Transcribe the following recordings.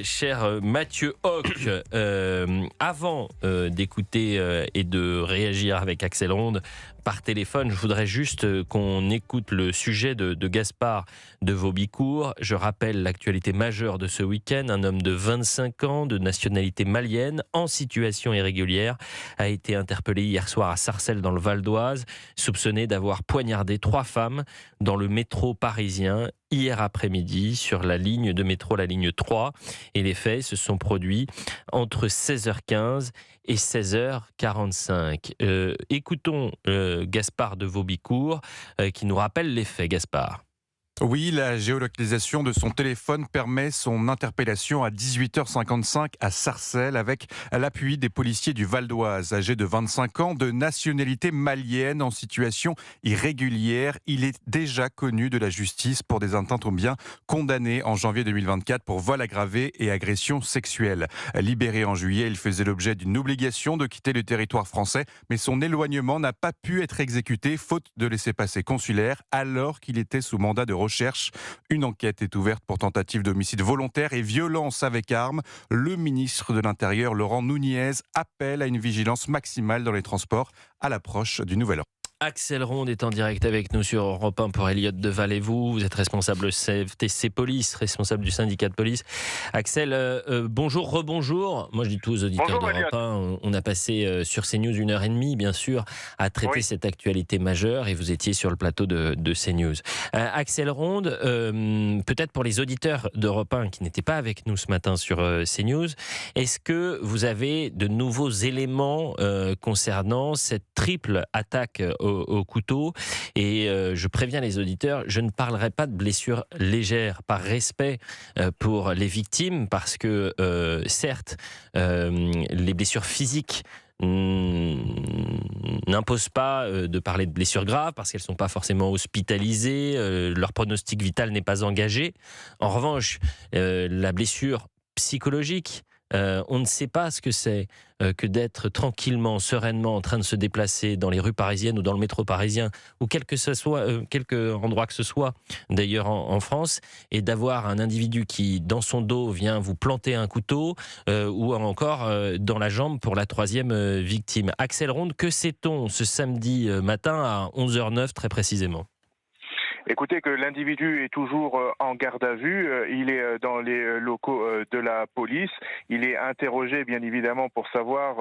Cher Mathieu Hoc, avant d'écouter et de réagir avec Axel Ronde par téléphone, je voudrais juste qu'on écoute le sujet de Gaspard de Vaubicourt. Je rappelle l'actualité majeure de ce week-end. Un homme de 25 ans, de nationalité malienne, en situation irrégulière, a été interpellé hier soir à Sarcelles dans le Val d'Oise, soupçonné d'avoir poignardé 3 femmes dans le métro parisien hier après-midi sur la ligne de métro, la ligne 3. Et les faits se sont produits entre 16h15 et 16h45. Écoutons Gaspard de Vaubicourt qui nous rappelle les faits. Gaspard. Oui, la géolocalisation de son téléphone permet son interpellation à 18h55 à Sarcelles avec l'appui des policiers du Val d'Oise. Âgé de 25 ans, de nationalité malienne en situation irrégulière, il est déjà connu de la justice pour des atteintes aux biens, condamné en janvier 2024 pour vol aggravé et agression sexuelle. Libéré en juillet, il faisait l'objet d'une obligation de quitter le territoire français, mais son éloignement n'a pas pu être exécuté faute de laissez-passer consulaire alors qu'il était sous mandat de recherche. Une enquête est ouverte pour tentative d'homicide volontaire et violence avec arme. Le ministre de l'Intérieur, Laurent Nunez, appelle à une vigilance maximale dans les transports à l'approche du Nouvel An. Axel Ronde est en direct avec nous sur Europe 1 pour Elliott Deval et vous. Vous êtes responsable CFTC Police, responsable du syndicat de police. Axel, bonjour, rebonjour. Moi, je dis tout aux auditeurs d'Europe 1. On a passé sur CNews 1h30, bien sûr, à traiter cette actualité majeure et vous étiez sur le plateau de CNews. Axel Ronde, peut-être pour les auditeurs d'Europe 1 qui n'étaient pas avec nous ce matin sur CNews, est-ce que vous avez de nouveaux éléments concernant cette triple attaque au couteau? Et je préviens les auditeurs, je ne parlerai pas de blessures légères par respect pour les victimes, parce que certes, les blessures physiques n'imposent pas de parler de blessures graves parce qu'elles ne sont pas forcément hospitalisées, leur pronostic vital n'est pas engagé. En revanche, la blessure psychologique, on ne sait pas ce que c'est que d'être tranquillement, sereinement en train de se déplacer dans les rues parisiennes ou dans le métro parisien ou quelque endroit que ce soit d'ailleurs en France, et d'avoir un individu qui dans son dos vient vous planter un couteau ou encore dans la jambe pour la 3e victime. Axel Ronde, que sait-on ce samedi matin à 11h09 très précisément? Écoutez, que l'individu est toujours en garde à vue, il est dans les locaux de la police, il est interrogé bien évidemment pour savoir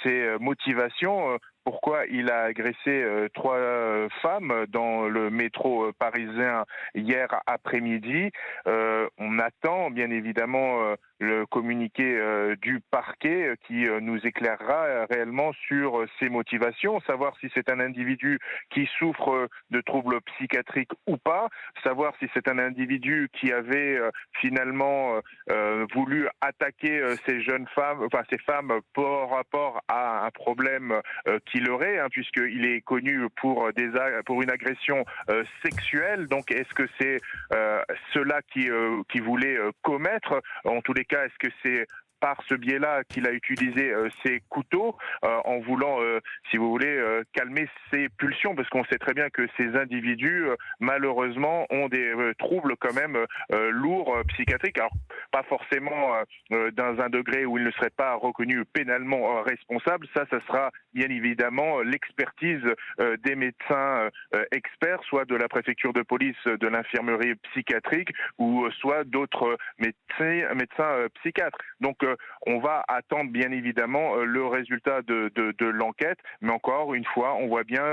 ses motivations. Pourquoi il a agressé 3 femmes dans le métro parisien hier après-midi. On attend bien évidemment le communiqué du parquet qui nous éclairera réellement sur ses motivations, savoir si c'est un individu qui souffre de troubles psychiatriques ou pas, savoir si c'est un individu qui avait finalement voulu attaquer ces jeunes femmes, enfin ces femmes par rapport à un problème qu'il aurait, puisqu'il est connu pour une agression sexuelle. Donc est-ce que c'est cela qui voulait commettre? En tous les cas, est-ce que c'est par ce biais-là qu'il a utilisé ses couteaux en voulant, si vous voulez, calmer ses pulsions, parce qu'on sait très bien que ces individus, malheureusement, ont des troubles quand même lourds psychiatriques. Alors, pas forcément dans un degré où ils ne seraient pas reconnus pénalement responsables. Ça sera bien évidemment l'expertise des médecins experts, soit de la préfecture de police, de l'infirmerie psychiatrique, ou soit d'autres médecins psychiatres. Donc, on va attendre bien évidemment le résultat de l'enquête, mais encore une fois, on voit bien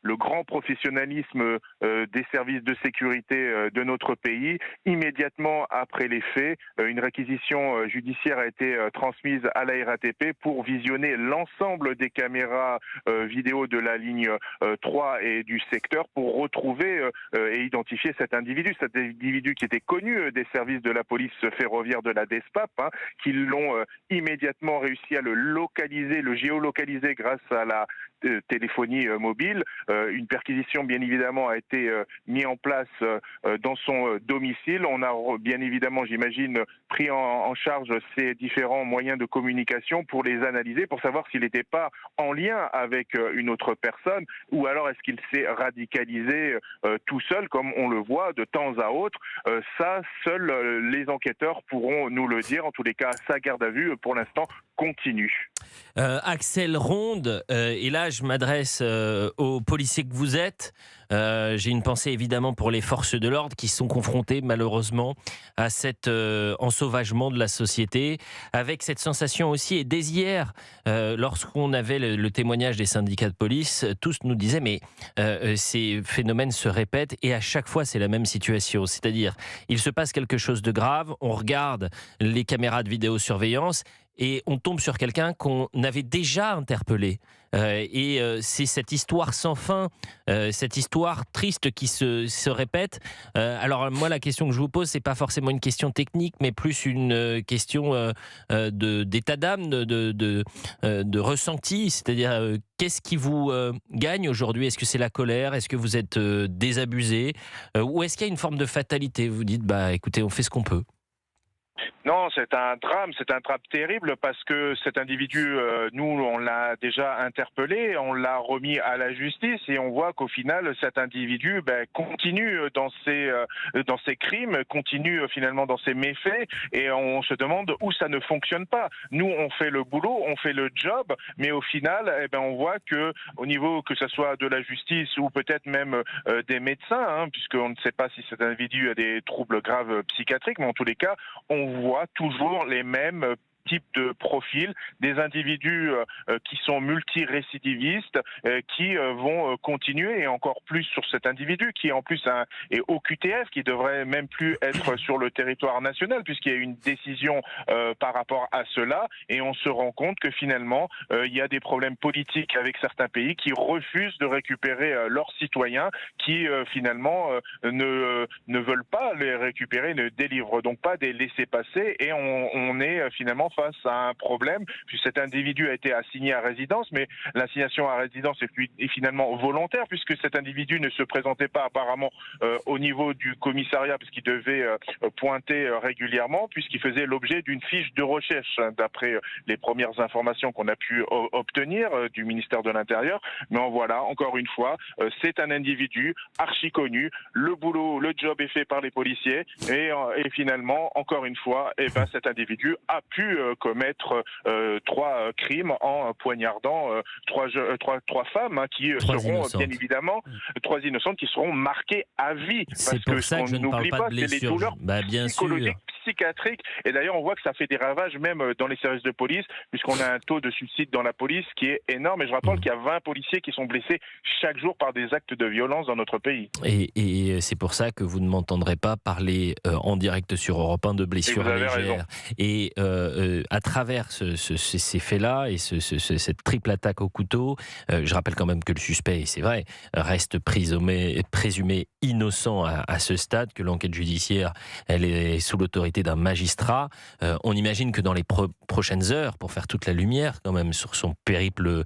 le grand professionnalisme des services de sécurité de notre pays. Immédiatement après les faits, une réquisition judiciaire a été transmise à la RATP pour visionner l'ensemble des caméras vidéo de la ligne 3 et du secteur pour retrouver et identifier cet individu qui était connu des services de la police ferroviaire de la DESPAP, qui l'ont immédiatement réussi à le localiser, le géolocaliser grâce à la téléphonie mobile. Une perquisition, bien évidemment, a été mise en place dans son domicile. On a bien évidemment, j'imagine, pris en charge ces différents moyens de communication pour les analyser, pour savoir s'il n'était pas en lien avec une autre personne, ou alors est-ce qu'il s'est radicalisé tout seul, comme on le voit de temps à autre. Ça, seuls les enquêteurs pourront nous le dire. En tous les cas, sa garde à vue, pour l'instant, continue. Axel Ronde, et là je m'adresse aux policiers que vous êtes. J'ai une pensée évidemment pour les forces de l'ordre qui sont confrontées malheureusement à cet ensauvagement de la société, avec cette sensation aussi, et dès hier, lorsqu'on avait le témoignage des syndicats de police, tous nous disaient mais ces phénomènes se répètent et à chaque fois c'est la même situation, c'est-à-dire il se passe quelque chose de grave, on regarde les caméras de vidéosurveillance et on tombe sur quelqu'un qu'on avait déjà interpellé. C'est cette histoire sans fin, cette histoire triste qui se répète. Alors moi, la question que je vous pose, c'est pas forcément une question technique, mais plus une question d'état d'âme, de ressenti. C'est-à-dire, qu'est-ce qui vous gagne aujourd'hui? Est-ce que c'est la colère? Est-ce que vous êtes désabusé? Ou est-ce qu'il y a une forme de fatalité? Vous dites, bah écoutez, on fait ce qu'on peut. Non, c'est un drame terrible parce que cet individu, nous, on l'a déjà interpellé, on l'a remis à la justice et on voit qu'au final, cet individu continue dans ses crimes, continue finalement dans ses méfaits et on se demande où ça ne fonctionne pas. Nous, on fait le boulot, on fait le job, mais au final, on voit que au niveau que ce soit de la justice ou peut-être même des médecins, puisqu'on ne sait pas si cet individu a des troubles graves psychiatriques, mais en tous les cas, on voit toujours les mêmes type de profil, des individus qui sont multirécidivistes, qui vont continuer, et encore plus sur cet individu qui en plus est au QTF, qui devrait même plus être sur le territoire national, puisqu'il y a une décision par rapport à cela, et on se rend compte que finalement, il y a des problèmes politiques avec certains pays qui refusent de récupérer leurs citoyens, qui finalement ne veulent pas les récupérer, ne délivrent donc pas des laissez-passer, et on est finalement face à un problème, puis cet individu a été assigné à résidence, mais l'assignation à résidence est finalement volontaire, puisque cet individu ne se présentait pas apparemment au niveau du commissariat, puisqu'il devait pointer régulièrement, puisqu'il faisait l'objet d'une fiche de recherche, d'après les premières informations qu'on a pu obtenir du ministère de l'Intérieur. Mais voilà, encore une fois, c'est un individu archi connu, le boulot, le job est fait par les policiers, et finalement, encore une fois, cet individu a pu commettre 3 crimes en poignardant 3 femmes qui seront innocentes. Bien évidemment 3 innocentes qui seront marquées à vie. C'est pour ça que je ne parle pas de blessures. C'est les douleurs psychologiques, psychiatriques, et d'ailleurs on voit que ça fait des ravages même dans les services de police, puisqu'on a un taux de suicide dans la police qui est énorme, et je rappelle qu'il y a 20 policiers qui sont blessés chaque jour par des actes de violence dans notre pays. Et c'est pour ça que vous ne m'entendrez pas parler en direct sur Europe 1 de blessures légères. Et à travers ces faits-là et cette triple attaque au couteau, je rappelle quand même que le suspect, c'est vrai, reste présumé innocent à ce stade, que l'enquête judiciaire, elle est sous l'autorité d'un magistrat. On imagine que dans les prochaines heures, pour faire toute la lumière quand même sur son périple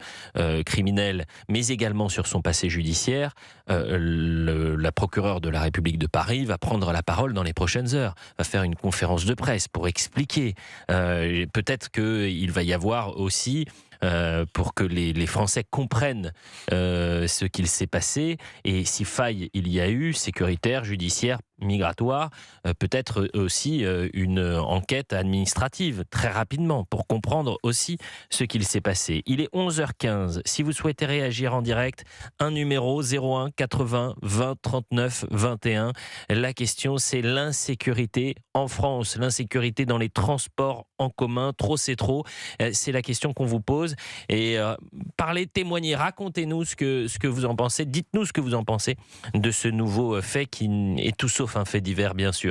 criminel, mais également sur son passé judiciaire, la procureure de la République de Paris va prendre la parole dans les prochaines heures, va faire une conférence de presse pour expliquer. Peut-être qu'il va y avoir aussi, pour que les Français comprennent ce qu'il s'est passé, et si faille il y a eu, sécuritaire, judiciaire, migratoire, peut-être aussi une enquête administrative très rapidement pour comprendre aussi ce qu'il s'est passé. Il est 11h15. Si vous souhaitez réagir en direct, un numéro 01 80 20 39 21. La question, c'est l'insécurité en France, l'insécurité dans les transports en commun. Trop, c'est trop. C'est la question qu'on vous pose. Et parlez, témoignez, racontez-nous ce que vous en pensez. Dites-nous ce que vous en pensez de ce nouveau fait qui est tout sauf un fait divers, bien sûr.